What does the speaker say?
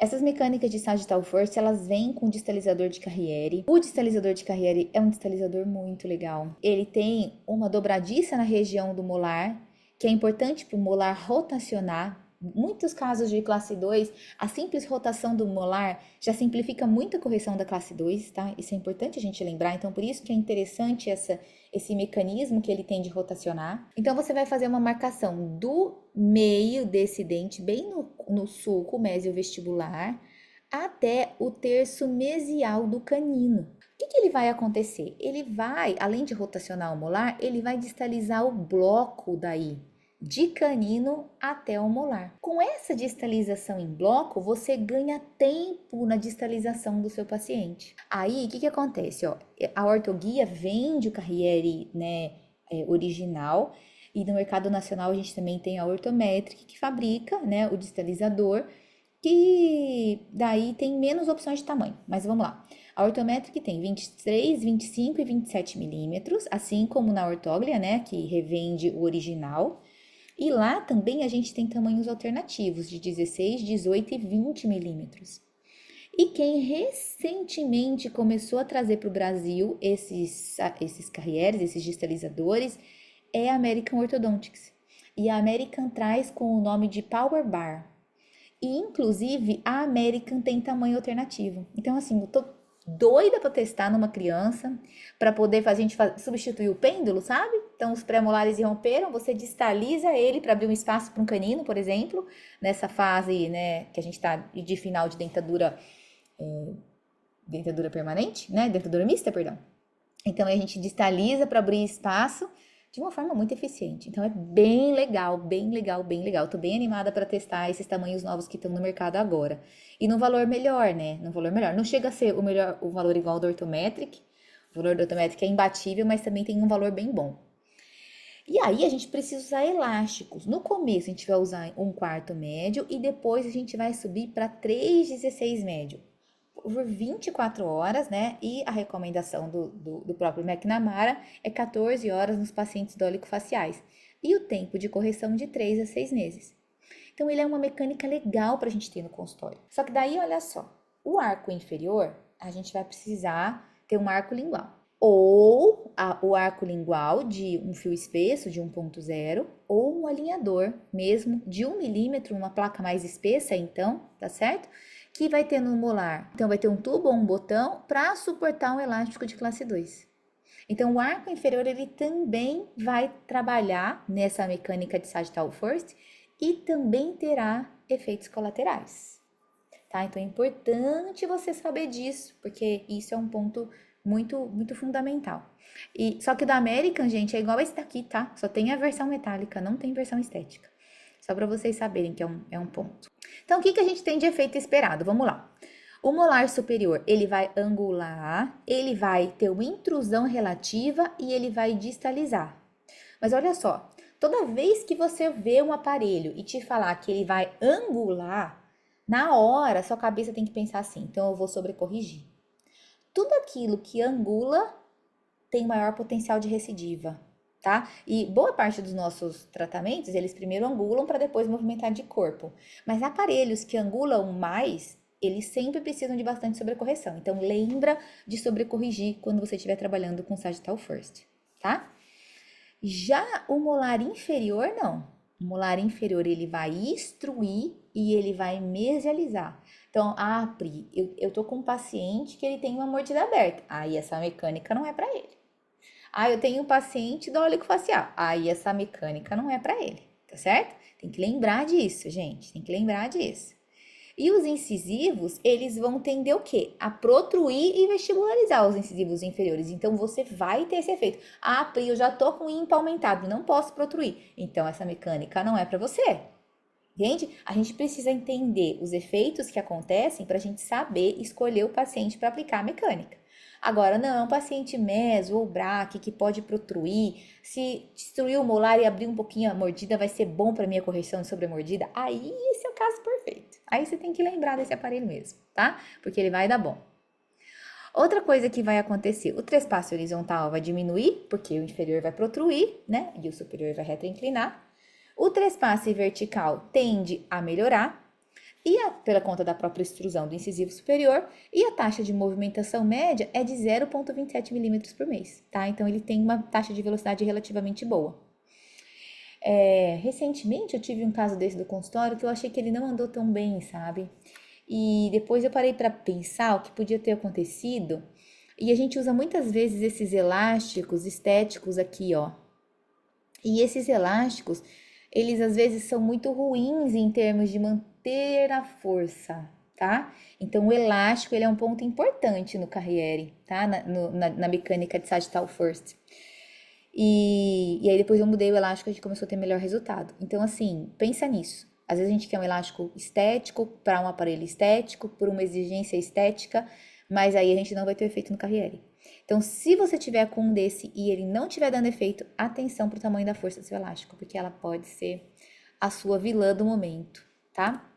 Essas mecânicas de Sagittal First, elas vêm com o distalizador de Carriere. O distalizador de Carriere é um distalizador muito legal. Ele tem uma dobradiça na região do molar, que é importante para o molar rotacionar. Muitos casos de classe 2, a simples rotação do molar já simplifica muito a correção da classe 2, tá? Isso é importante a gente lembrar, então por isso que é interessante esse mecanismo que ele tem de rotacionar. Então você vai fazer uma marcação do meio desse dente, bem no sulco mesiovestibular, até o terço mesial do canino. O que ele vai acontecer? Ele vai, além de rotacionar o molar, ele vai distalizar o bloco daí, de canino até o molar. Com essa distalização em bloco, você ganha tempo na distalização do seu paciente. Aí, o que acontece? Ó, a ortoguia vende o Carriere, né, original, e no mercado nacional a gente também tem a Orthometric, que fabrica, né, o distalizador, que daí tem menos opções de tamanho. Mas vamos lá. A Orthometric tem 23, 25 e 27 milímetros, assim como na Ortoglia, né, que revende o original. E lá também a gente tem tamanhos alternativos de 16, 18 e 20 milímetros. E quem recentemente começou a trazer para o Brasil esses carrieres, esses distalizadores, é a American Orthodontics. E a American traz com o nome de Power Bar. E inclusive a American tem tamanho alternativo. Então, assim, eu tô doida para testar numa criança, para poder fazer, a gente substituir o pêndulo, sabe? Então, os pré-molares romperam, você distaliza ele para abrir um espaço para um canino, por exemplo, nessa fase, né, que a gente está de final de dentadura permanente, né, dentadura mista, perdão. Então, a gente distaliza para abrir espaço de uma forma muito eficiente. Então, é bem legal, bem legal, bem legal. Tô bem animada para testar esses tamanhos novos que estão no mercado agora. E no valor melhor, né? No valor melhor. Não chega a ser o melhor, o valor igual ao do Orthometric. O valor do Orthometric é imbatível, mas também tem um valor bem bom. E aí, a gente precisa usar elásticos. No começo, a gente vai usar 1/4 médio e depois a gente vai subir para 3/16 médio por 24 horas, né? E a recomendação do próprio McNamara é 14 horas nos pacientes dólico-faciais. E o tempo de correção de 3 a 6 meses. Então, ele é uma mecânica legal para a gente ter no consultório. Só que daí, olha só, o arco inferior, a gente vai precisar ter um arco lingual. Ou o arco lingual de um fio espesso de 1.0, ou um alinhador mesmo de 1 milímetro, uma placa mais espessa, então, tá certo? Que vai ter no molar. Então, vai ter um tubo ou um botão para suportar um elástico de classe 2. Então, o arco inferior, ele também vai trabalhar nessa mecânica de Sagittal First e também terá efeitos colaterais, tá? Então, é importante você saber disso, porque isso é um ponto muito fundamental. E só que o da American, gente, é igual esse daqui, tá? Só tem a versão metálica, não tem versão estética. Só para vocês saberem que é um ponto. Então, o que a gente tem de efeito esperado? Vamos lá. O molar superior, ele vai angular, ele vai ter uma intrusão relativa e ele vai distalizar. Mas olha só, toda vez que você vê um aparelho e te falar que ele vai angular, na hora sua cabeça tem que pensar assim, então eu vou sobrecorrigir. Tudo aquilo que angula tem maior potencial de recidiva, tá? E boa parte dos nossos tratamentos, eles primeiro angulam para depois movimentar de corpo. Mas aparelhos que angulam mais, eles sempre precisam de bastante sobrecorreção. Então, lembra de sobrecorrigir quando você estiver trabalhando com Sagittal First, tá? Já o molar inferior, não. O molar inferior, ele vai instruir e ele vai mesializar. Então, Pri, eu tô com um paciente que ele tem uma mordida aberta. Aí, essa mecânica não é para ele. Eu tenho um paciente dólico facial. Aí, essa mecânica não é para ele, tá certo? Tem que lembrar disso, gente. Tem que lembrar disso. E os incisivos, eles vão tender o quê? A protruir e vestibularizar os incisivos inferiores. Então, você vai ter esse efeito. Pri, eu já tô com o ímpa aumentado, não posso protruir. Então, essa mecânica não é para você. Entende? A gente precisa entender os efeitos que acontecem para a gente saber escolher o paciente para aplicar a mecânica. Agora, não, é um paciente meso ou braque que pode protruir. Se destruir o molar e abrir um pouquinho a mordida, vai ser bom para minha correção de sobremordida. Aí, esse é o caso perfeito. Aí você tem que lembrar desse aparelho mesmo, tá? Porque ele vai dar bom. Outra coisa que vai acontecer, o trespasse horizontal vai diminuir, porque o inferior vai protruir, né? E o superior vai retroinclinar. O trespasse vertical tende a melhorar. Pela conta da própria extrusão do incisivo superior, e a taxa de movimentação média é de 0,27 milímetros por mês, tá? Então ele tem uma taxa de velocidade relativamente boa. Recentemente eu tive um caso desse do consultório que eu achei que ele não andou tão bem, sabe? E depois eu parei para pensar o que podia ter acontecido. E a gente usa muitas vezes esses elásticos estéticos aqui, ó. E esses elásticos, eles às vezes são muito ruins em termos de manter a força, tá? Então o elástico, ele é um ponto importante no Carriere, tá? Na mecânica de sagittal first. E aí depois eu mudei o elástico e a gente começou a ter melhor resultado. Então, assim, pensa nisso. Às vezes a gente quer um elástico estético para um aparelho estético, por uma exigência estética, mas aí a gente não vai ter efeito no Carriere. Então, se você tiver com um desse e ele não tiver dando efeito, atenção para o tamanho da força do seu elástico, porque ela pode ser a sua vilã do momento, tá?